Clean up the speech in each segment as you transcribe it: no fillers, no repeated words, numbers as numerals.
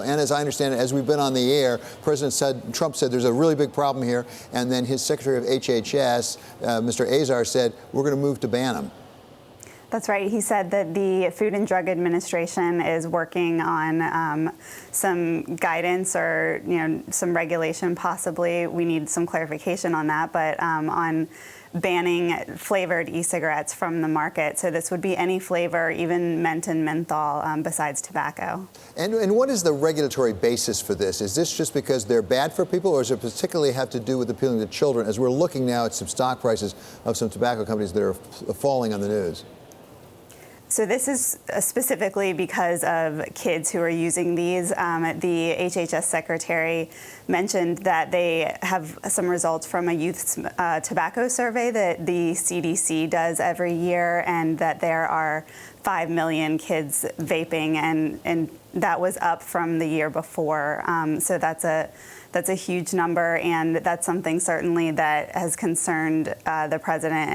And as I understand it, as we've been on the air, Trump said there's a really big problem here, and then his Secretary of HHS, Mr. Azar, said we're going to move to ban them. That's right. He said that the Food and Drug Administration is working on some guidance or some regulation possibly. We need some clarification on that, but on banning flavored e-cigarettes from the market. So this would be any flavor, even mint and menthol, besides tobacco. And what is the regulatory basis for this? Is this just because they're bad for people, or does it particularly have to do with appealing to children, as we're looking now at some stock prices of some tobacco companies that are falling on the news? So this is specifically because of kids who are using these. The HHS secretary mentioned that they have some results from a youth tobacco survey that the CDC does every year, and that there are 5 million kids vaping, and that was up from the year before. So that's a huge number, and that's something certainly that has concerned the president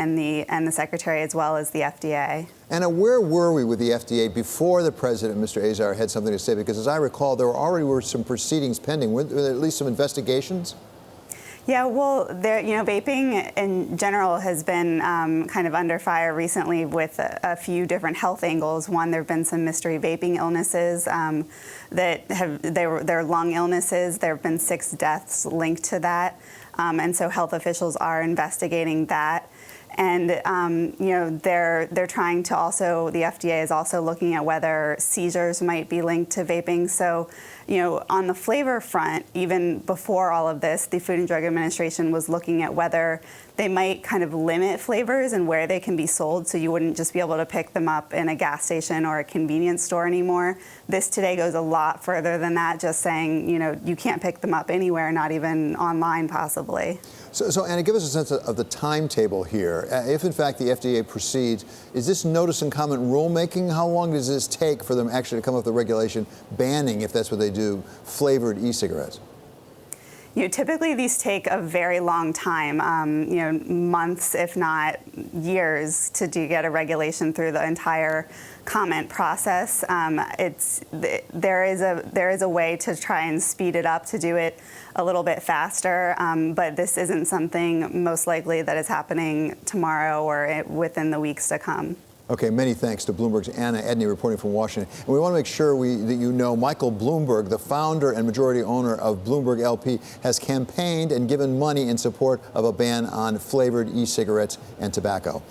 and the secretary, as well as the FDA. Anna, where were we with the FDA before the president, Mr. Azar, had something to say? Because as I recall, there already were some proceedings pending. Were there at least some investigations? Yeah, well, vaping in general has been kind of under fire recently with a few different health angles. One, there have been some mystery vaping illnesses they're lung illnesses. There have been 6 deaths linked to that, and so health officials are investigating that. And they're trying to also, the FDA is also looking at whether seizures might be linked to vaping. So, on the flavor front, even before all of this, the Food and Drug Administration was looking at whether they might kind of limit flavors and where they can be sold, so you wouldn't just be able to pick them up in a gas station or a convenience store anymore. This today goes a lot further than that, just saying, you can't pick them up anywhere, not even online possibly. So Anna, give us a sense of the timetable here. If, in fact, the FDA proceeds, is this notice and comment rulemaking? How long does this take for them actually to come up with a regulation banning, if that's what they do, flavored e-cigarettes? Typically these take a very long time, months, if not years, to get a regulation through the entire comment process. There is a way to try and speed it up, to do it a little bit faster, but this isn't something most likely that is happening tomorrow or within the weeks to come. Okay, many thanks to Bloomberg's Anna Edney reporting from Washington. And we want to make sure that you know Michael Bloomberg, the founder and majority owner of Bloomberg LP, has campaigned and given money in support of a ban on flavored e-cigarettes and tobacco.